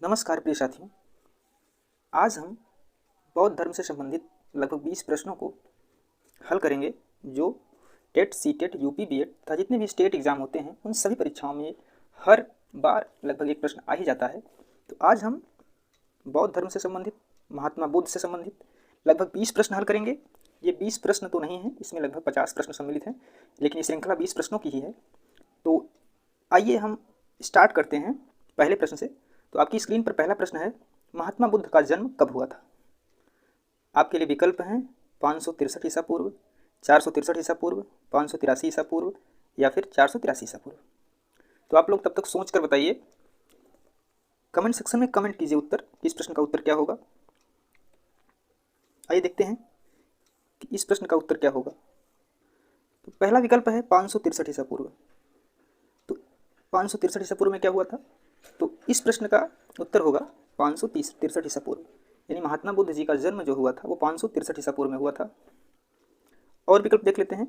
नमस्कार प्रिय साथियों। आज हम बौद्ध धर्म से संबंधित लगभग 20 प्रश्नों को हल करेंगे जो टेट, सीटेट, यूपी, बीएड तथा जितने भी स्टेट एग्ज़ाम होते हैं उन सभी परीक्षाओं में हर बार लगभग एक प्रश्न आ ही जाता है। तो आज हम बौद्ध धर्म से संबंधित, महात्मा बुद्ध से संबंधित लगभग 20 प्रश्न हल करेंगे। ये 20 प्रश्न तो नहीं हैं, इसमें लगभग 50 प्रश्न सम्मिलित हैं, लेकिन ये श्रृंखला 20 प्रश्नों की ही है। तो आइए हम स्टार्ट करते हैं पहले प्रश्न से। तो आपकी स्क्रीन पर पहला प्रश्न है, महात्मा बुद्ध का जन्म कब हुआ था? आपके लिए विकल्प हैं 563 ईसा पूर्व, 463 ईसा पूर्व, 583 ईसा पूर्व या फिर 483 ईसा पूर्व। तो आप लोग तब तक सोच कर बताइए, कमेंट सेक्शन में कमेंट कीजिए उत्तर, इस प्रश्न का उत्तर क्या होगा। आइए देखते हैं कि इस प्रश्न का उत्तर क्या होगा। तो पहला विकल्प है 563 ईसा पूर्व। तो 563 ईसा पूर्व में क्या हुआ था? तो इस प्रश्न का उत्तर होगा 563 ईसा पूर्व, यानी महात्मा बुद्ध जी का जन्म जो हुआ था वो 563 ईसा पूर्व में हुआ था। और विकल्प देख लेते हैं।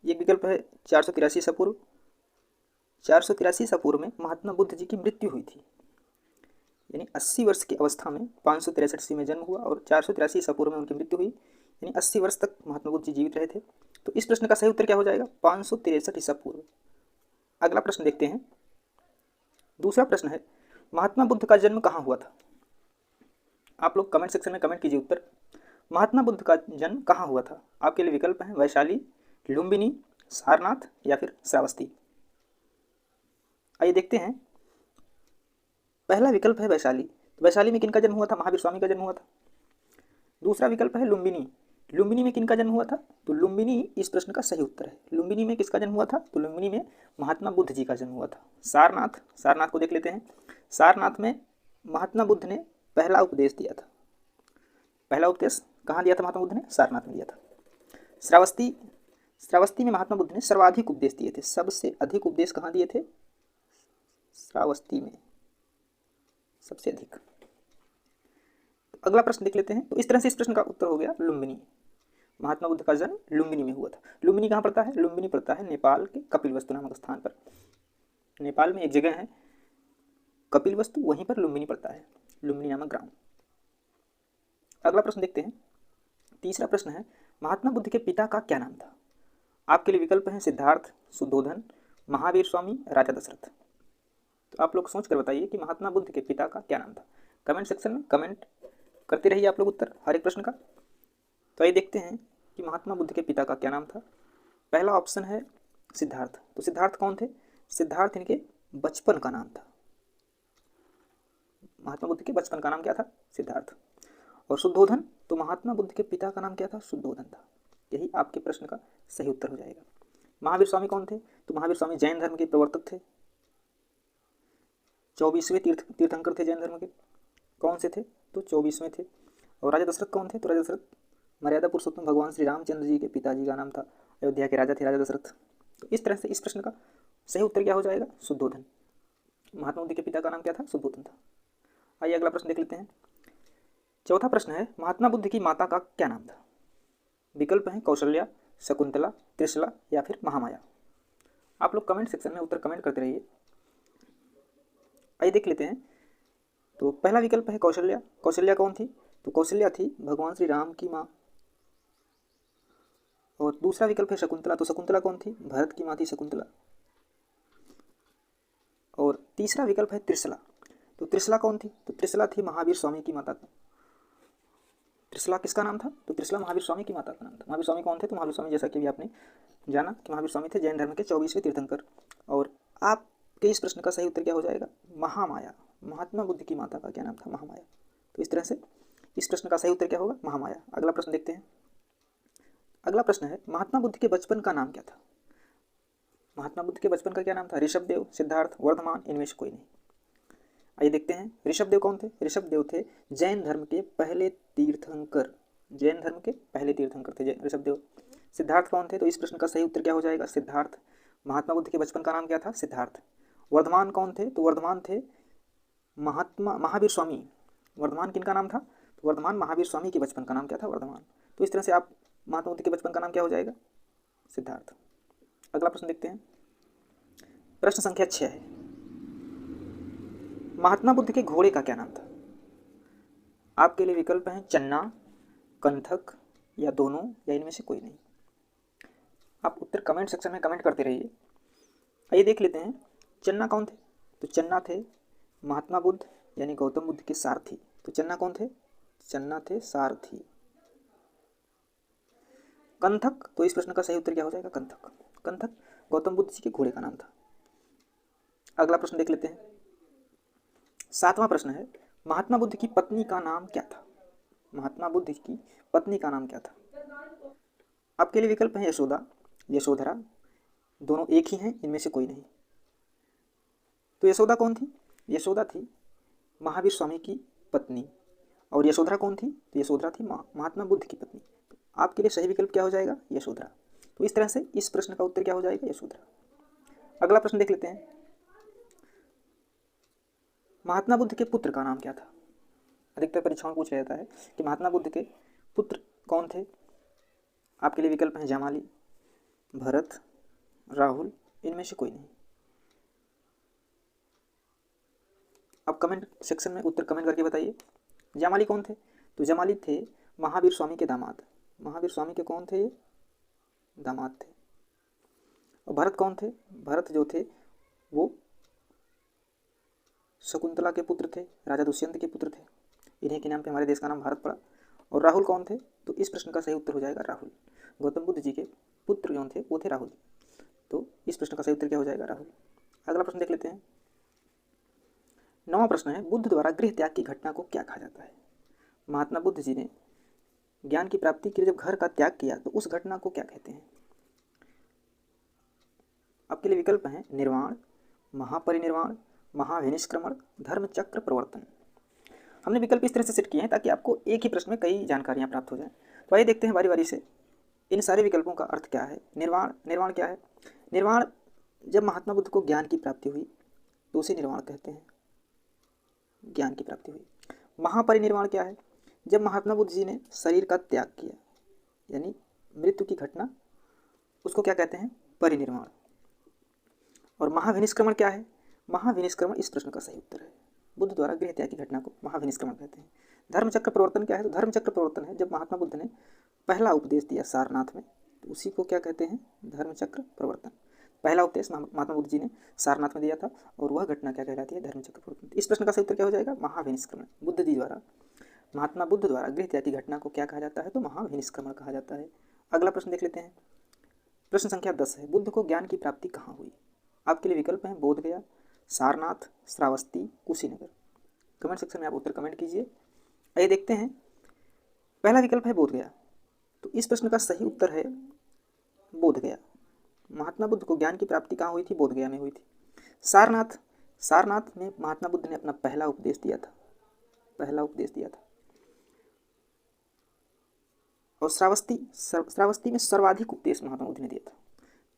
एक विकल्प है 483 ईसा पूर्व। 483 ईसा पूर्व में महात्मा बुद्ध जी की मृत्यु हुई थी, यानी 80 वर्ष की अवस्था में 563 ईस्वी में जन्म हुआ और 483 ईसा पूर्व में उनकी मृत्यु हुई, यानी 80 वर्ष तक महात्मा बुद्ध जी जीवित रहे थे। तो इस प्रश्न का सही उत्तर क्या हो जाएगा? 563 ईसा पूर्व। अगला प्रश्न देखते हैं। दूसरा प्रश्न है, महात्मा बुद्ध का जन्म कहाँ हुआ था? आप लोग कमेंट सेक्शन में कमेंट कीजिए उत्तर। महात्मा बुद्ध का जन्म कहाँ हुआ था? आपके लिए विकल्प हैं वैशाली, लुम्बिनी, सारनाथ या फिर श्रावस्ती। आइए देखते हैं। पहला विकल्प है वैशाली। तो वैशाली में किनका जन्म हुआ था? महावीर स्वामी का जन्म हुआ था। दूसरा विकल्प है लुम्बिनी। लुम्बिनी में किनका जन्म हुआ था? तो लुम्बिनी इस प्रश्न का सही उत्तर है। लुम्बिनी में किसका जन्म हुआ था? तो लुम्बिनी में महात्मा बुद्ध जी का जन्म हुआ था। सारनाथ, सारनाथ को देख लेते हैं। सारनाथ में महात्मा बुद्ध ने पहला उपदेश दिया था। पहला उपदेश कहाँ दिया था महात्मा बुद्ध ने? सारनाथ में दिया था। श्रावस्ती, श्रावस्ती में महात्मा बुद्ध ने सर्वाधिक उपदेश दिए थे। सबसे अधिक उपदेश कहाँ दिए थे? श्रावस्ती में सबसे अधिक। अगला प्रश्न देख लेते हैं। तो इस तरह से इस प्रश्न का उत्तर हो गया लुम्बिनी। महात्मा बुद्ध का जन्म लुम्बिनी में हुआ था। लुम्बिनी कहाँ पड़ता है? लुम्बिनी पड़ता है नेपाल के कपिलवस्तु नामक स्थान पर। नेपाल में एक जगह है कपिलवस्तु, वहीं पर लुम्बिनी पड़ता है, लुम्बिनी नामक ग्राम। अगला प्रश्न देखते हैं। तीसरा प्रश्न है, महात्मा बुद्ध के पिता का क्या नाम था? आपके लिए विकल्प हैं सिद्धार्थ, शुद्धोधन, महावीर स्वामी, राजा दशरथ। तो आप लोग सोच कर बताइए कि महात्मा बुद्ध के पिता का क्या नाम था। कमेंट सेक्शन में कमेंट करते रहिए आप लोग उत्तर हर एक प्रश्न का। तो आइए देखते हैं कि महात्मा बुद्ध के पिता का क्या नाम था। पहला ऑप्शन है सिद्धार्थ। तो सिद्धार्थ कौन थे? सिद्धार्थ इनके बचपन का नाम था। महात्मा बुद्ध के बचपन का नाम क्या था? सिद्धार्थ। और शुद्धोधन, तो महात्मा बुद्ध के पिता का नाम क्या था? शुद्धोधन था। यही आपके प्रश्न का सही उत्तर हो जाएगा। महावीर स्वामी कौन थे? तो महावीर स्वामी जैन धर्म के प्रवर्तक थे, 24वें तीर्थंकर थे जैन धर्म के। कौन से थे? तो 24वें थे। और राजा दशरथ कौन थे? तो राजा दशरथ मर्यादा पुरुषोत्तम भगवान श्री रामचंद्र जी के पिताजी का नाम था। अयोध्या के राजा थे राजा दशरथ। तो इस तरह से इस प्रश्न का सही उत्तर क्या हो जाएगा? शुद्धोधन। महात्मा बुद्ध के पिता का नाम क्या था? शुद्धोधन था। आइए अगला प्रश्न देख लेते हैं। चौथा प्रश्न है, महात्मा बुद्ध की माता का क्या नाम था? विकल्प हैं कौशल्या, शकुंतला, त्रिशला या फिर महामाया। आप लोग कमेंट सेक्शन में उत्तर कमेंट करते रहिए। आइए देख लेते हैं। तो पहला विकल्प है कौशल्या। कौशल्या कौन थी? तो कौशल्या थी भगवान श्री राम की माँ। और दूसरा विकल्प है शकुंतला। तो शकुंतला कौन थी? भरत की माँ थी शकुंतला। और तीसरा विकल्प है त्रिशला। तो त्रिशला कौन थी? तो त्रिशला थी महावीर स्वामी की माता। त्रिशला किसका नाम था? तो त्रिशला महावीर स्वामी की माता का नाम था। महावीर स्वामी कौन थे? तो महावीर स्वामी, जैसा कि भी आपने जाना कि महावीर स्वामी थे जैन धर्म के 24वें तीर्थंकर। और आपके इस प्रश्न का सही उत्तर क्या हो जाएगा? महामाया। महात्मा बुद्ध की माता का क्या नाम था? महामाया। तो इस तरह से इस प्रश्न का सही उत्तर क्या होगा? महामाया। अगला प्रश्न देखते हैं। अगला प्रश्न है, महात्मा बुद्ध के बचपन का नाम क्या था? महात्मा बुद्ध के बचपन का क्या नाम था? ऋषभदेव, सिद्धार्थ, वर्धमान, इनमें से कोई नहीं। आइए देखते हैं। ऋषभदेव कौन थे? ऋषभदेव थे जैन धर्म के पहले तीर्थंकर। जैन धर्म के पहले तीर्थंकर थे ऋषभदेव। सिद्धार्थ कौन थे? तो इस प्रश्न का सही उत्तर क्या हो जाएगा? सिद्धार्थ। महात्मा बुद्ध के बचपन का नाम क्या था? सिद्धार्थ। वर्धमान कौन थे? तो वर्धमान थे महावीर स्वामी। वर्धमान किनका नाम था? तो वर्धमान महावीर स्वामी के बचपन का नाम क्या था? वर्धमान। तो इस तरह से आप महात्मा बुद्ध के बचपन का नाम क्या हो जाएगा? सिद्धार्थ। अगला प्रश्न देखते हैं। प्रश्न संख्या 6 है, महात्मा बुद्ध के घोड़े का क्या नाम था? आपके लिए विकल्प हैं चन्ना, कंथक या दोनों या इनमें से कोई नहीं। आप उत्तर कमेंट सेक्शन में कमेंट करते रहिए। आइए देख लेते हैं चन्ना कौन थे। तो चन्ना थे महात्मा बुद्ध यानी गौतम बुद्ध के सारथी। तो चन्ना कौन थे? चन्ना थे सारथी। कंथक, तो इस प्रश्न का सही उत्तर क्या हो जाएगा? कंथक। कंथक गौतम बुद्ध जी के घोड़े का नाम था। अगला प्रश्न देख लेते हैं। 7वां प्रश्न है महात्मा बुद्ध की पत्नी का नाम क्या था? महात्मा बुद्ध की पत्नी का नाम क्या था? आपके लिए विकल्प है यशोदा, यशोधरा, दोनों एक ही हैं, इनमें से कोई नहीं। तो यशोदा कौन थी? यशोदा थी महावीर स्वामी की पत्नी। और यशोधरा कौन थी? तो यशोधरा थी महात्मा बुद्ध की पत्नी। तो आपके लिए सही विकल्प क्या हो जाएगा? यशोधरा। तो इस तरह से इस प्रश्न का उत्तर क्या हो जाएगा? यशोधरा। अगला प्रश्न देख लेते हैं। महात्मा बुद्ध के पुत्र का नाम क्या था? अधिकतर परीक्षाओं में पूछा जाता है कि महात्मा बुद्ध के पुत्र कौन थे। आपके लिए विकल्प हैं जामाली, भरत, राहुल, इनमें से कोई नहीं। अब कमेंट सेक्शन में उत्तर कमेंट करके बताइए। जामाली कौन थे? तो जामाली थे महावीर स्वामी के दामाद। महावीर स्वामी के कौन थे? दामाद थे। और भरत कौन थे? भरत जो थे वो शकुंतला के पुत्र थे, राजा दुष्यंत के पुत्र थे। इन्हीं के नाम पे हमारे देश का नाम भारत पड़ा। और राहुल कौन थे? तो इस प्रश्न का सही उत्तर हो जाएगा राहुल। गौतम बुद्ध जी के पुत्र कौन थे? वो थे राहुल। तो इस प्रश्न का सही उत्तर क्या हो जाएगा? राहुल। अगला प्रश्न देख लेते हैं। 9वां प्रश्न है बुद्ध द्वारा गृह त्याग की घटना को क्या कहा जाता है? महात्मा बुद्ध जी ने ज्ञान की प्राप्ति के लिए जब घर का त्याग किया तो उस घटना को क्या कहते हैं? आपके लिए विकल्प हैं निर्वाण, महापरिनिर्वाण, महाविनिष्क्रमण, धर्म चक्र प्रवर्तन। हमने विकल्प इस तरह से सेट किए हैं ताकि आपको एक ही प्रश्न में कई जानकारियां प्राप्त हो जाएं। तो आइए देखते हैं बारी बारी से इन सारे विकल्पों का अर्थ क्या है। निर्वाण, निर्वाण क्या है? निर्वाण जब महात्मा बुद्ध को ज्ञान की प्राप्ति हुई तो उसे निर्वाण कहते हैं, ज्ञान की प्राप्ति हुई। महापरिनिर्वाण क्या है? जब महात्मा बुद्ध जी ने शरीर का त्याग किया यानी मृत्यु की घटना, उसको क्या कहते हैं? परिनिर्वाण। और महाविनिष्क्रमण क्या है? महाविनिष्क्रमण इस प्रश्न का सही उत्तर है। बुद्ध द्वारा गृह त्याग की घटना को महाविनिष्क्रमण कहते हैं। धर्मचक्र प्रवर्तन क्या है? तो धर्मचक्र प्रवर्तन है जब महात्मा बुद्ध ने पहला उपदेश दिया सारनाथ में, तो उसी को क्या कहते हैं? धर्मचक्र प्रवर्तन। पहला उपदेश महात्मा बुद्ध जी ने सारनाथ में दिया था और वह घटना क्या कहलाती है? धर्मचक्र प्रवर्तन। इस प्रश्न का सही उत्तर क्या हो जाएगा? महाविनिष्क्रमण। बुद्ध जी द्वारा, महात्मा बुद्ध द्वारा गृह त्याग की घटना को क्या कहा जाता है? तो महाविनिष्क्रमण कहा जाता है। अगला प्रश्न देख लेते हैं। प्रश्न संख्या 10 है बुद्ध को ज्ञान की प्राप्ति कहाँ हुई? आपके लिए विकल्प हैं बोधगया, सारनाथ, श्रावस्ती, कुशीनगर। कमेंट सेक्शन में आप उत्तर कमेंट कीजिए। आइए देखते हैं। पहला विकल्प है बोधगया। तो इस प्रश्न का सही उत्तर है बोधगया। महात्मा बुद्ध को ज्ञान की प्राप्ति कहाँ हुई थी? बोधगया में हुई थी। सारनाथ, सारनाथ में महात्मा बुद्ध ने अपना पहला उपदेश दिया था, पहला उपदेश दिया था। और श्रावस्ती, श्रावस्ती में सर्वाधिक उपदेश महात्मा बुद्ध ने दिया था।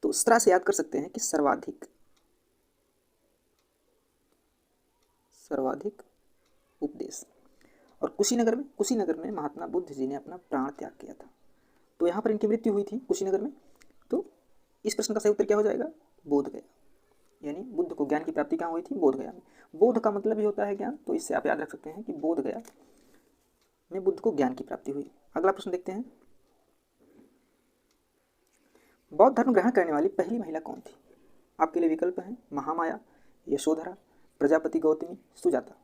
तो इस तरह से याद कर सकते हैं कि सर्वाधिक, सर्वाधिक उपदेश। और कुशीनगर में, कुशीनगर में महात्मा बुद्ध जी ने अपना प्राण त्याग किया था। तो यहाँ पर इनकी मृत्यु हुई थी कुशीनगर में। तो इस प्रश्न का सही उत्तर क्या हो जाएगा? बोधगया। यानी बुद्ध को ज्ञान की प्राप्ति कहाँ हुई थी? बोधगया में। बोध का मतलब ही होता है ज्ञान, तो इससे आप याद रख सकते हैं कि बोधगया में बुद्ध को ज्ञान की प्राप्ति हुई। अगला प्रश्न देखते हैं। बौद्ध धर्म ग्रहण करने वाली पहली महिला कौन थी? आपके लिए विकल्प हैं महामाया, यशोधरा, प्रजापति गौतमी, सुजाता।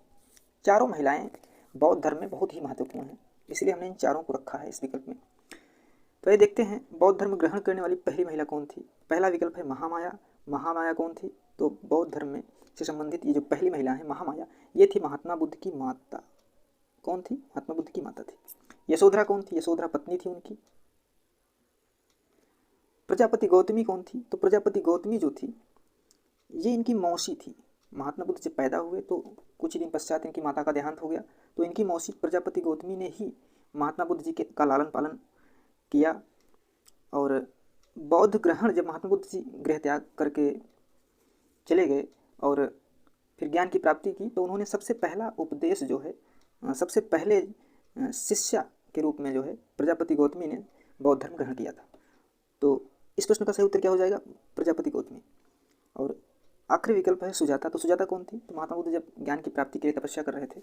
चारों महिलाएं बौद्ध धर्म में बहुत ही महत्वपूर्ण हैं, इसलिए हमने इन चारों को रखा है इस विकल्प में। तो ये देखते हैं बौद्ध धर्म ग्रहण करने वाली पहली महिला कौन थी। पहला विकल्प है महामाया। महामाया कौन थी? तो बौद्ध धर्म में से संबंधित ये जो पहली महिला है महामाया, ये थी महात्मा बुद्ध की माता। कौन थी? महात्मा बुद्ध की माता थी। यशोधरा कौन थी? यशोधरा पत्नी थी उनकी। प्रजापति गौतमी कौन थी? तो प्रजापति गौतमी जो थी ये इनकी मौसी थी। महात्मा बुद्ध जब पैदा हुए तो कुछ ही दिन पश्चात इनकी माता का देहांत हो गया, तो इनकी मौसी प्रजापति गौतमी ने ही महात्मा बुद्ध जी का लालन पालन किया। और बौद्ध ग्रहण जब महात्मा बुद्ध जी गृह त्याग करके चले गए और फिर ज्ञान की प्राप्ति की, तो उन्होंने सबसे पहला उपदेश जो है, सबसे पहले शिष्या के रूप में जो है प्रजापति गौतमी ने बौद्ध धर्म ग्रहण किया था। तो इस प्रश्न का सही उत्तर क्या हो जाएगा? प्रजापति गौतमी। और आखिरी विकल्प है सुजाता। तो सुजाता कौन थी? तो महात्मा बुद्ध जब ज्ञान की प्राप्ति के लिए तपस्या कर रहे थे,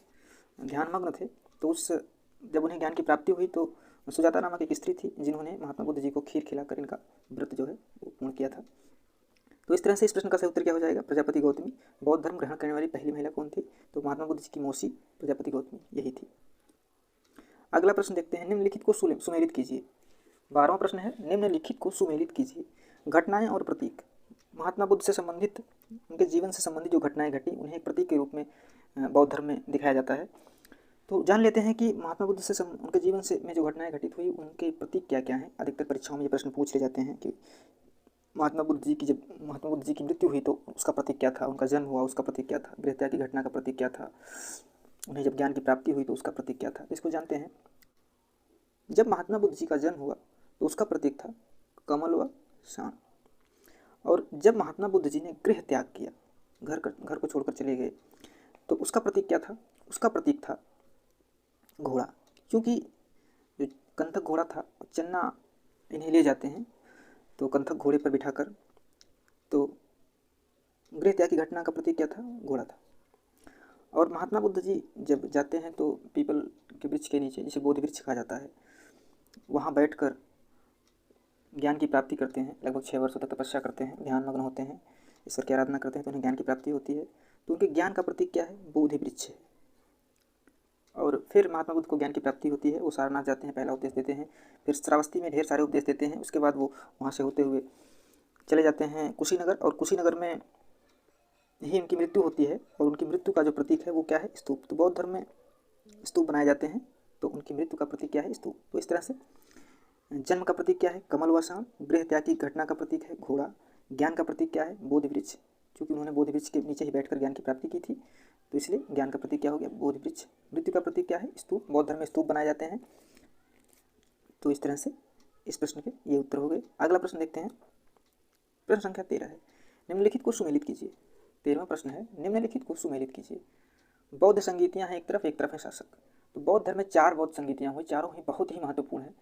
ध्यानमग्न थे, तो उस जब उन्हें ज्ञान की प्राप्ति हुई तो सुजाता नामक एक स्त्री थी जिन्होंने महात्मा बुद्ध जी को खीर खिलाकर इनका व्रत जो है वो पूर्ण किया था। तो इस तरह से इस प्रश्न का सही उत्तर क्या हो जाएगा? प्रजापति गौतमी। बौद्ध धर्म ग्रहण करने वाली पहली महिला कौन थी? तो महात्मा बुद्ध जी की मौसी प्रजापति गौतमी यही थी। अगला प्रश्न देखते हैं, निम्नलिखित को सुमेलित कीजिए। 12वां प्रश्न है, निम्नलिखित को सुमेलित कीजिए। घटनाएं और प्रतीक। महात्मा बुद्ध से संबंधित, उनके जीवन से संबंधित जो घटनाएं घटी उन्हें एक प्रतीक के रूप में बौद्ध धर्म में दिखाया जाता है। तो जान लेते हैं कि महात्मा बुद्ध से उनके जीवन से में जो घटनाएं घटित हुई उनके प्रतीक क्या क्या हैं। अधिकतर परीक्षाओं में ये प्रश्न पूछ ले जाते हैं कि महात्मा बुद्ध जी की मृत्यु हुई तो उसका प्रतीक क्या था, उनका जन्म हुआ उसका प्रतीक क्या था, गृहत्याग की घटना का प्रतीक क्या था, उन्हें जब ज्ञान की प्राप्ति हुई तो उसका प्रतीक क्या था। इसको जानते हैं। जब महात्मा बुद्ध जी का जन्म हुआ तो उसका प्रतीक था कमल व शान, और जब महात्मा बुद्ध जी ने गृह त्याग किया, घर को छोड़कर चले गए, तो उसका प्रतीक क्या था? उसका प्रतीक था घोड़ा, क्योंकि जो कंथक घोड़ा था, चन्ना इन्हें ले जाते हैं तो कंथक घोड़े पर बिठाकर, तो गृह त्याग की घटना का प्रतीक क्या था? घोड़ा था। और महात्मा बुद्ध जी जब जाते हैं तो पीपल के वृक्ष के नीचे, जिसे बोधि वृक्ष कहा जाता है, वहाँ बैठकर ज्ञान की प्राप्ति करते हैं। लगभग 6 वर्षों तक तपस्या करते हैं, ध्यानमग्न होते हैं, ईश्वर की आराधना करते हैं, तो उन्हें ज्ञान की प्राप्ति होती है। तो उनके ज्ञान का प्रतीक क्या है? बोधि वृक्ष है। और फिर महात्मा बुद्ध को ज्ञान की प्राप्ति होती है, वो सारनाथ जाते हैं, पहला उपदेश देते हैं, फिर श्रावस्ती में ढेर सारे उपदेश देते हैं। उसके बाद वो वहाँ से होते हुए चले जाते हैं कुशीनगर, और कुशीनगर में ही उनकी मृत्यु होती है। और उनकी मृत्यु का जो प्रतीक है वो क्या है? स्तूप। तो बौद्ध धर्म में स्तूप बनाए जाते हैं, तो उनकी मृत्यु का प्रतीक क्या है? स्तूप। तो इस तरह से जन्म का प्रतीक क्या है? कमल व शान। गृह त्याग की घटना का प्रतीक है घोड़ा। ज्ञान का प्रतीक क्या है? बोधि वृक्ष, क्योंकि उन्होंने बोधि वृक्ष के नीचे ही बैठकर ज्ञान की प्राप्ति की थी, तो इसलिए ज्ञान का प्रतीक क्या हो गया? बोधि वृक्ष। मृत्यु का प्रतीक क्या है? स्तूप। बौद्ध धर्म में स्तूप बनाए जाते हैं। तो इस तरह से इस प्रश्न के ये उत्तर हो गए। अगला प्रश्न देखते हैं, प्रश्न संख्या 13 है, निम्नलिखित को सुमेलित कीजिए। 13वां प्रश्न है, निम्नलिखित को सुमेलित कीजिए। बौद्ध संगीतियाँ हैं एक तरफ है शासक। तो बौद्ध धर्म में 4 बौद्ध संगीतियाँ हुई, चारों ही बहुत ही महत्वपूर्ण हैं।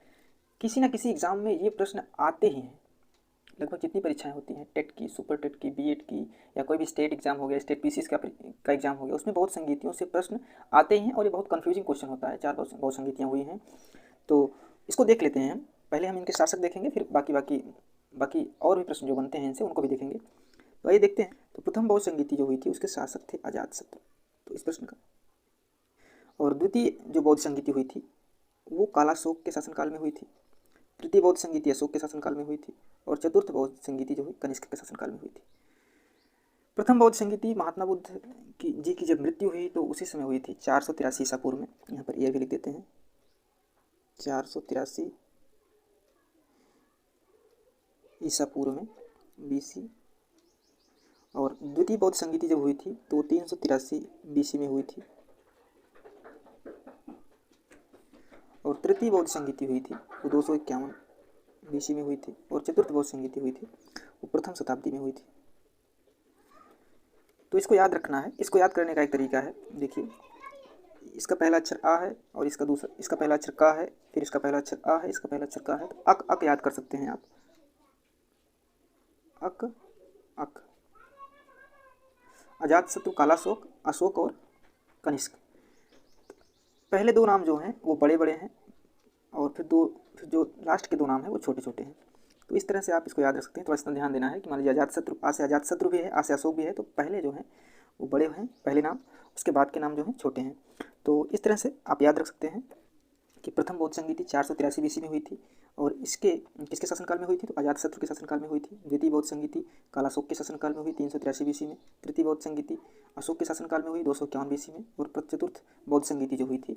किसी न किसी एग्जाम में ये प्रश्न आते ही हैं। लगभग जितनी परीक्षाएं होती हैं, टेट की, सुपर टेट की, बीएड की, या कोई भी स्टेट एग्जाम हो गया, स्टेट पीसीएस का एग्जाम हो गया, उसमें बौद्ध संगीतियों से प्रश्न आते ही हैं, और ये बहुत कन्फ्यूजिंग क्वेश्चन होता है। 4 बौद्ध संगीतियाँ हुई हैं, तो इसको देख लेते हैं। पहले हम इनके शासक देखेंगे, फिर बाकी और भी प्रश्न जो बनते हैं इनसे उनको भी देखेंगे। तो आइए देखते हैं। तो प्रथम बौद्ध संगीति जो हुई थी उसके शासक थे अजातशत्रु, तो इस प्रश्न का। और द्वितीय जो बौद्ध संगीति हुई थी वो कालाशोक के शासनकाल में हुई थी। तृतीय बौद्ध संगीति अशोक के शासनकाल में हुई थी, और चतुर्थ बौद्ध संगीति जो हुई कनिष्क के शासनकाल में हुई थी। प्रथम बौद्ध संगीति महात्मा बुद्ध जी की जब मृत्यु हुई तो उसी समय हुई थी, 483 ईसा पूर्व में। यहाँ पर ईयर भी लिख देते हैं, 483 ईसा पूर्व में, बीसी। और द्वितीय बौद्ध संगीति जब हुई थी तो 383 बीसी में हुई थी। और तृतीय बौद्ध संगीति हुई थी वो 251 बीसी में हुई थी। और चतुर्थ बौद्ध संगीति हुई थी वो प्रथम शताब्दी में हुई थी। तो इसको याद रखना है। इसको याद करने का एक तरीका है, देखिए, इसका पहला अक्षर आ है और इसका पहला अक्षर का है, फिर इसका पहला अक्षर आ है, इसका पहला अक्षर का है, तो अक याद कर सकते हैं आप। अक। अजातशत्रु, कालाशोक, अशोक और कनिष्क। पहले 2 नाम जो हैं वो बड़े बड़े हैं, और फिर जो लास्ट के 2 नाम हैं वो छोटे छोटे हैं। तो इस तरह से आप इसको याद रख सकते हैं। तो इसका ध्यान देना है कि मान लीजिए अजातशत्रु, आ से अजातशत्रु भी है, आ से अशोक भी है, तो पहले जो हैं वो बड़े हैं पहले नाम, उसके बाद के नाम जो हैं छोटे हैं। तो इस तरह से आप याद रख सकते हैं कि प्रथम बौद्ध संगीति 483 बीसी में हुई थी, और किसके शासनकाल में हुई थी? तो अजातशत्रु के शासनकाल में हुई थी। द्वितीय बौद्ध संगीति कालाशोक के शासनकाल में हुई 383 बीसी में। तृतीय बौद्ध संगीति अशोक के शासनकाल में हुई 251 बीसी में। और चतुर्थ बौद्ध संगीति जो हुई थी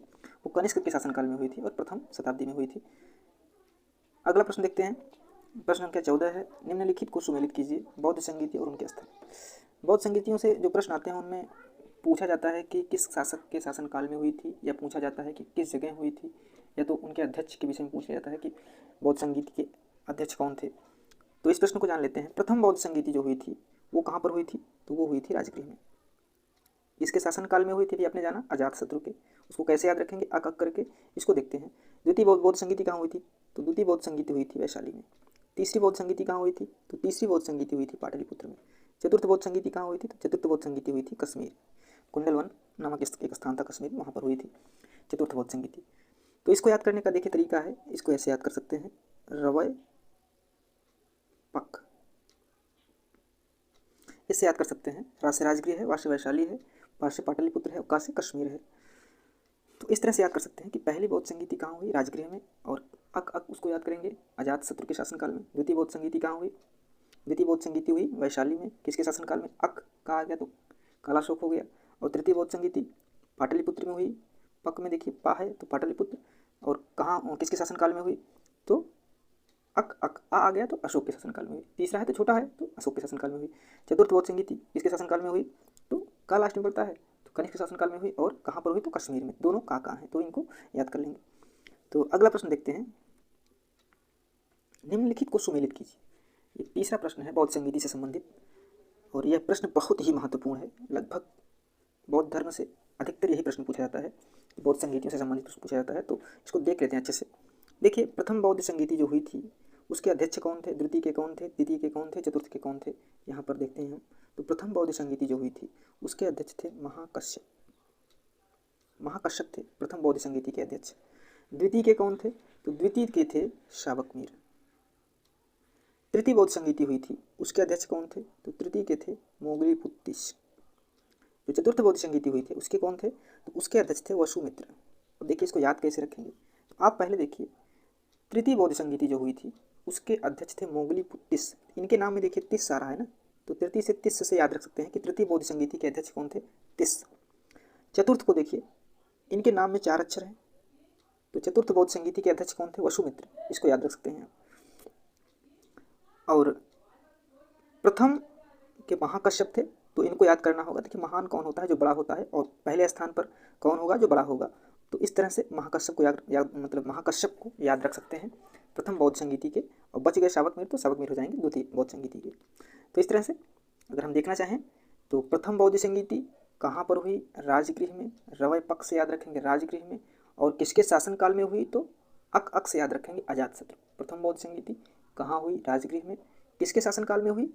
वो कनिष्क के शासनकाल में हुई थी और प्रथम शताब्दी में हुई थी। अगला प्रश्न देखते हैं, प्रश्न संख्या 14 है, निम्नलिखित को सुमेलित कीजिए। बौद्ध संगीति और उनके स्थल। बौद्ध संगीतियों से जो प्रश्न आते हैं उनमें पूछा जाता है कि किस शासक के शासनकाल में हुई थी, या पूछा जाता है कि किस जगह हुई थी, या तो उनके अध्यक्ष के विषय में पूछा जाता है कि बौद्ध संगीत के अध्यक्ष कौन थे। तो इस प्रश्न को जान लेते हैं। प्रथम बौद्ध संगीति जो हुई थी वो कहाँ पर हुई थी? तो वो हुई थी राजगृह में। इसके शासनकाल में हुई थी, आपने जाना अजातशत्रु के। उसको कैसे याद रखेंगे? अक करके। इसको देखते हैं। द्वितीय बौद्ध संगीति कहाँ हुई थी? तो द्वितीय बौद्ध संगीति हुई थी वैशाली में। तीसरी बौद्ध संगीति कहाँ हुई थी? तो तीसरी बौद्ध संगीति हुई थी पाटलिपुत्र में। चतुर्थ बौद्ध संगीति कहाँ हुई थी? तो चतुर्थ बौद्ध संगीति हुई थी कश्मीर, कुंडलवन नामक एक स्थान था कश्मीर, वहाँ पर हुई थी चतुर्थ बौद्ध संगीति। तो इसको याद करने का देखिए तरीका है, इसको ऐसे याद कर सकते हैं, रवय पक, इससे याद कर सकते हैं। रा से राजगृह है, वा से वैशाली है, पा से पाटलिपुत्र है और का से कश्मीर है। तो इस तरह से याद कर सकते हैं कि पहली बौद्ध संगीति कहाँ हुई? राजगृह में, और अक उसको याद करेंगे अजातशत्रु के शासनकाल में। द्वितीय बौद्ध संगीति कहाँ हुई? द्वितीय बौद्ध संगीति हुई वैशाली में, किसके शासनकाल में? अक का आ गया तो कालाशोक हो गया। और तृतीय बौद्ध संगीति पाटलिपुत्र में हुई, पक में देखिए पा है तो पाटलिपुत्र, और कहाँ किसके शासनकाल में हुई? तो अक आ गया तो अशोक के शासनकाल में हुई। तीसरा है तो छोटा है तो अशोक के शासनकाल में हुई। चतुर्थ बौद्ध संगीति किसके शासनकाल में हुई? तो का लास्ट में पड़ता है तो कनिष्क के शासनकाल में हुई, और कहाँ पर हुई? तो कश्मीर में। दोनों कहाँ हैं तो इनको याद कर लेंगे। तो अगला प्रश्न देखते हैं, निम्नलिखित को सुमेलित कीजिए। ये तीसरा प्रश्न है बौद्ध संगीति से संबंधित, और यह प्रश्न बहुत ही महत्वपूर्ण है। लगभग बौद्ध धर्म से अधिकतर यही प्रश्न पूछा जाता है, बौद्ध संगीतियों से संबंधित प्रश्न पूछा जाता है। तो इसको देख लेते हैं अच्छे से। देखिए, प्रथम बौद्ध संगीति जो हुई थी उसके अध्यक्ष कौन थे? द्वितीय के कौन थे? तृतीय के कौन थे? चतुर्थ के कौन थे? यहाँ पर देखते हैं हम। तो प्रथम बौद्ध संगीति जो हुई थी उसके अध्यक्ष थे महाकश्यप, महाकश्यप थे प्रथम बौद्ध संगीति के अध्यक्ष। द्वितीय के कौन थे? तो द्वितीय के थे शावकमीर। तृतीय बौद्ध संगीति हुई थी उसके अध्यक्ष कौन थे? तो तृतीय के थे मोगलीपुत्तिस। जो चतुर्थ बौद्ध संगीति हुई थी उसके कौन थे? तो उसके अध्यक्ष थे वसुमित्र। अब देखिए इसको याद कैसे रखेंगे, तो आप पहले देखिए, तृतीय बौद्ध संगीति जो हुई थी उसके अध्यक्ष थे मोगलीपुत्तिस। इनके नाम में देखिए तिस आ रहा है ना, तो तृतीय से तिस से याद रख सकते हैं कि तृतीय बौद्ध संगीति के अध्यक्ष कौन थे? तिस। चतुर्थ को देखिए, इनके नाम में 4 अक्षर हैं, तो चतुर्थ बौद्ध संगीति के अध्यक्ष कौन थे? वसुमित्र। इसको याद रख सकते हैं। और प्रथम के महाकश्यप थे, तो इनको याद करना होगा। देखिए, महान कौन होता है? जो बड़ा होता है, और पहले स्थान पर कौन होगा? जो बड़ा होगा। तो इस तरह से महाकश्यप को मतलब महाकश्यप को याद रख सकते हैं प्रथम बौद्ध संगीति के। और बच गए शावकमीर, तो शावकमीर हो जाएंगे द्वितीय बौद्ध संगीति के। तो इस तरह से अगर हम देखना चाहें तो प्रथम बौद्ध संगीति कहाँ पर हुई? राजगृह में। रवय पक्ष से याद रखेंगे राजगृह में। और किसके शासनकाल में हुई? तो अक से याद रखेंगे अजातशत्रु। प्रथम बौद्ध संगीति कहाँ हुई? राजगृह में। किसके शासनकाल में हुई?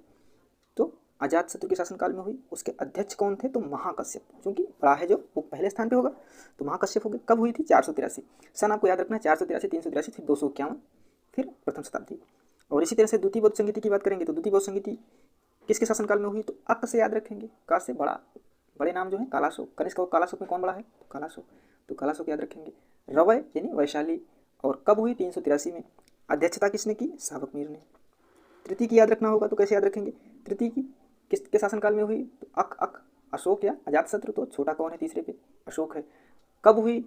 तो अजातशत्रु के शासनकाल में हुई। उसके अध्यक्ष कौन थे? तो महाकश्यप, क्योंकि बड़ा है जो वो पहले स्थान पे होगा, तो महाकश्यप हो गए। कब हुई थी? 483। सन आपको याद रखना है, 483, 383, फिर 251, फिर प्रथम शताब्दी। और इसी तरह से द्वितीय बौद्ध संगीति की बात करेंगे तो द्वितीय बौद्ध संगीति किसके शासनकाल में हुई? तो अक से याद रखेंगे, का से बड़ा, बड़े नाम जो है कालाशोक, कनिष्क और कालाशोक में कौन बड़ा है? तो कालाशोक, तो कालाशोक याद रखेंगे। रवय यानी वैशाली, और कब हुई? 383 में। अध्यक्षता किसने की? शावकमीर ने। तृतीय की याद रखना होगा, तो कैसे याद रखेंगे? तृतीय की किसके शासनकाल में हुई? तो अक अशोक या अजातशत्रु, तो छोटा कौन है तीसरे पे? अशोक है। कब हुई?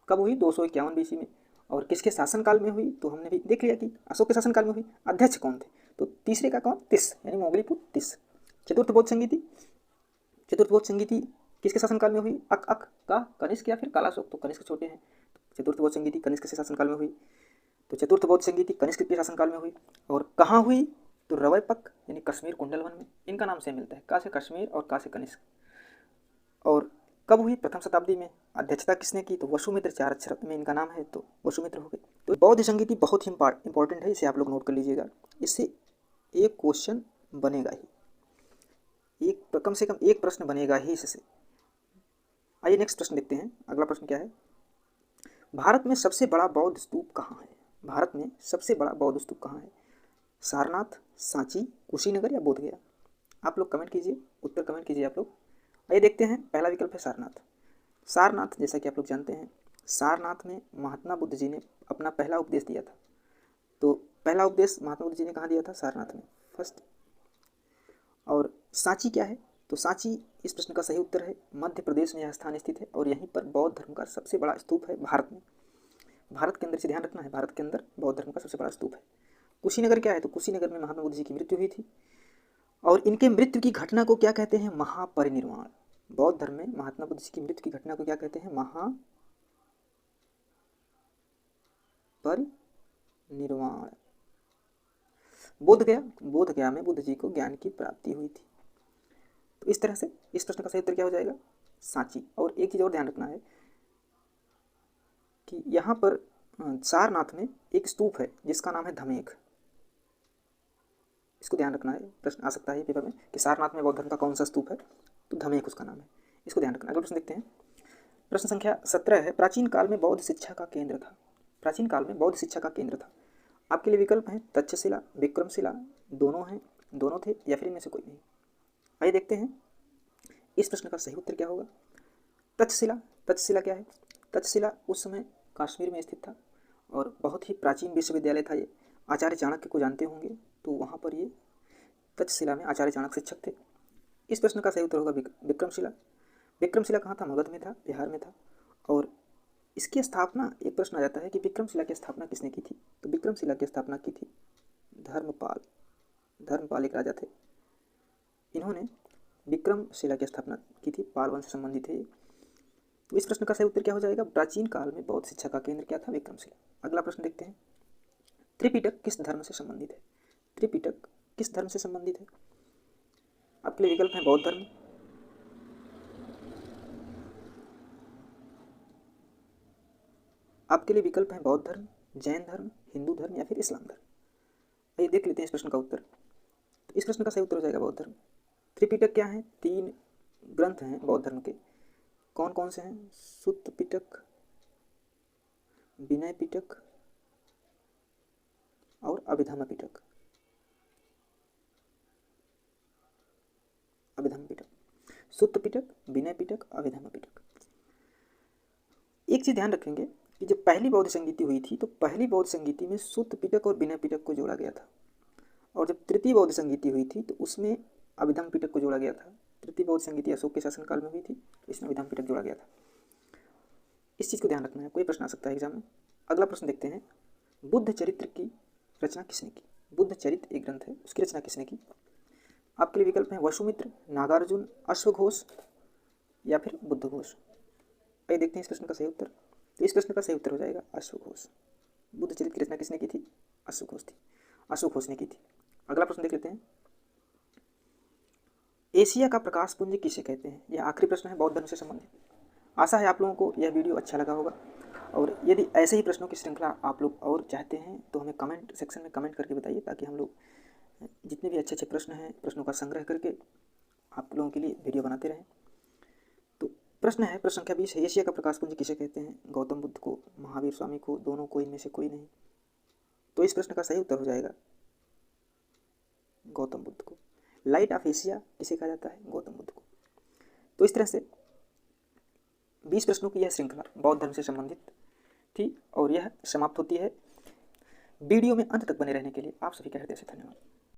251 BC में। और किसके शासनकाल में हुई? तो हमने भी देख लिया कि अशोक के शासनकाल में हुई। अध्यक्ष कौन थे? तो तीसरे का कौन? तिस, यानी मोगलीपुत्तिस। चतुर्थ बौद्ध संगीति, चतुर्थ बौद्ध संगीति किसके शासनकाल में हुई? अक का कनिष्क या फिर कालाशोक, तो कनिष्क छोटे हैं। चतुर्थ बौद्ध संगीति कनिष्क के शासनकाल में हुई, तो चतुर्थ बौद्ध संगीति कनिष्क के शासनकाल में हुई। और कहाँ हुई? तो रवय पक यानी कश्मीर कुंडलवन में। इनका नाम सेम मिलता है, का से कश्मीर और का से कनिष्क। और कब हुई? प्रथम शताब्दी में। अध्यक्षता किसने की? तो वसुमित्र, 4 अक्षर में इनका नाम है, तो वसुमित्र हो गए। तो बौद्ध संगीति बहुत ही इंपॉर्टेंट है, इसे आप लोग नोट कर लीजिएगा। इससे एक क्वेश्चन बनेगा ही, कम से कम एक प्रश्न बनेगा ही इससे। आइए नेक्स्ट प्रश्न देखते हैं। अगला प्रश्न क्या है? भारत में सबसे बड़ा बौद्ध स्तूप कहाँ है? भारत में सबसे बड़ा बौद्ध स्तूप कहाँ है? सारनाथ, सांची, कुशीनगर या बोधगया? आप लोग कमेंट कीजिए, उत्तर कमेंट कीजिए आप लोग। आइए देखते हैं। पहला विकल्प है सारनाथ। सारनाथ, जैसा कि आप लोग जानते हैं, सारनाथ में महात्मा बुद्ध जी ने अपना पहला उपदेश दिया था। तो पहला उपदेश महात्मा बुद्ध जी ने कहाँ दिया था? सारनाथ में, फर्स्ट। और सांची क्या है? तो सांची इस प्रश्न का सही उत्तर है, मध्य प्रदेश में यह स्थान स्थित है, और यहीं पर बौद्ध धर्म का सबसे बड़ा स्तूप है भारत में। भारत के अंदर से ध्यान रखना है, भारत के अंदर बौद्ध धर्म का सबसे बड़ा स्तूप है। कुशीनगर क्या है? तो कुशीनगर में महात्मा बुद्ध जी की मृत्यु हुई थी, और इनके मृत्यु की घटना को क्या कहते हैं? महापरिनिर्वाण। बौद्ध धर्म में महात्मा बुद्ध जी की मृत्यु की घटना को क्या कहते हैं? महापरिनिर्वाण। बोधगया में बुद्ध जी को ज्ञान की प्राप्ति हुई थी। तो इस तरह से इस प्रश्न का सही उत्तर क्या हो जाएगा? सांची। और एक चीज़ और ध्यान रखना है कि यहाँ पर सारनाथ में एक स्तूप है जिसका नाम है धमेख। इसको ध्यान रखना है, प्रश्न आ सकता है पेपर में कि सारनाथ में बौद्ध धर्म का कौन सा स्तूप है, तो धमेक उसका नाम है, इसको ध्यान रखना। अगला प्रश्न देखते हैं, प्रश्न संख्या 17 है, प्राचीन काल में बौद्ध शिक्षा का केंद्र था। प्राचीन काल में बौद्ध शिक्षा का केंद्र था। आपके लिए विकल्प हैं तक्षशिला, विक्रमशिला, दोनों हैं, दोनों थे, या फिर इनमें से कोई नहीं। आइए देखते हैं इस प्रश्न का सही उत्तर क्या होगा। तक्षशिला। तक्षशिला क्या है? तक्षशिला उस समय कश्मीर में स्थित था और बहुत ही प्राचीन विश्वविद्यालय था ये। आचार्य चाणक्य को जानते होंगे, तो वहाँ पर ये तक्षशिला में आचार्य चाणक्य शिक्षक थे। इस प्रश्न का सही उत्तर होगा विक्रमशिला। विक्रमशिला कहाँ था? मगध में था, बिहार में था। और इसकी स्थापना, एक प्रश्न आ जाता है कि विक्रमशिला की स्थापना किसने की थी, तो विक्रमशिला की स्थापना की थी धर्मपाल। धर्मपाल एक राजा थे, इन्होंने विक्रमशिला की स्थापना की थी, पाल वंश से संबंधित है ये। तो इस प्रश्न का सही उत्तर क्या हो जाएगा? प्राचीन काल में बौद्ध शिक्षा का केंद्र क्या था? विक्रमशिला। अगला प्रश्न देखते हैं, त्रिपिटक किस धर्म से संबंधित है? त्रिपिटक किस धर्म से संबंधित है? आपके लिए विकल्प है बौद्ध धर्म, आपके लिए विकल्प है बौद्ध धर्म, जैन धर्म, हिंदू धर्म या फिर इस्लाम धर्म। आइए देख लेते हैं इस प्रश्न का उत्तर। तो इस प्रश्न का सही उत्तर हो जाएगा बौद्ध धर्म। त्रिपिटक क्या है? 3 ग्रंथ हैं बौद्ध धर्म के। कौन कौन से हैं? सुत्त पिटक, विनय पिटक और अभिधम्म पिटक। अभिधम्म पिटक, सुत्त पिटक, विनय पिटक, अभिधम्म पिटक। एक चीज ध्यान रखेंगे कि जब पहली बौद्ध संगीति हुई थी तो पहली बौद्ध संगीति में सुत्त पिटक और विनय पिटक को जोड़ा गया था, और जब तृतीय बौद्ध संगीति हुई थी तो उसमें अभिधम्म पिटक को जोड़ा गया था। तृतीय बौद्ध संगीति अशोक के शासनकाल में हुई थी, तो इसमें अभिधम्म पिटक जोड़ा गया था। इस चीज़ को ध्यान रखना है, कोई प्रश्न आ सकता है एग्जाम में। अगला प्रश्न देखते हैं, बुद्ध चरित्र की रचना किसने की? बुद्ध चरित्र एक ग्रंथ है, उसकी रचना किसने की? आपके लिए विकल्प हैं वसुमित्र, नागार्जुन, अश्वघोष या फिर बुद्धघोष। आइए देखते हैं इस प्रश्न का सही उत्तर। तो इस प्रश्न का सही उत्तर हो जाएगा अश्वघोष। बुद्ध चरित्र की रचना किसने की थी? अश्वघोष थी, अश्वघोष ने की थी। अगला प्रश्न देख लेते हैं, एशिया का प्रकाश पुंज किसे कहते हैं? यह आखिरी प्रश्न है बौद्ध धर्म से संबंधित। आशा है आप लोगों को यह वीडियो अच्छा लगा होगा, और यदि ऐसे ही प्रश्नों की श्रृंखला आप लोग और चाहते हैं तो हमें कमेंट सेक्शन में कमेंट करके बताइए, ताकि हम लोग जितने भी अच्छे अच्छे प्रश्न हैं प्रश्नों का संग्रह करके आप लोगों के लिए वीडियो बनाते रहें। तो प्रश्न है, प्रश्न संख्या 20 है, एशिया का प्रकाश पुंज किसे कहते हैं? गौतम बुद्ध को, महावीर स्वामी को, दोनों को, इनमें से कोई नहीं। तो इस प्रश्न का सही उत्तर हो जाएगा गौतम बुद्ध को। लाइट ऑफ एशिया किसे कहा जाता है? गौतम बुद्ध को। तो इस तरह से 20 प्रश्नों की यह श्रृंखला बौद्ध धर्म से संबंधित थी और यह समाप्त होती है। वीडियो में अंत तक बने रहने के लिए आप सभी का हृदय से धन्यवाद।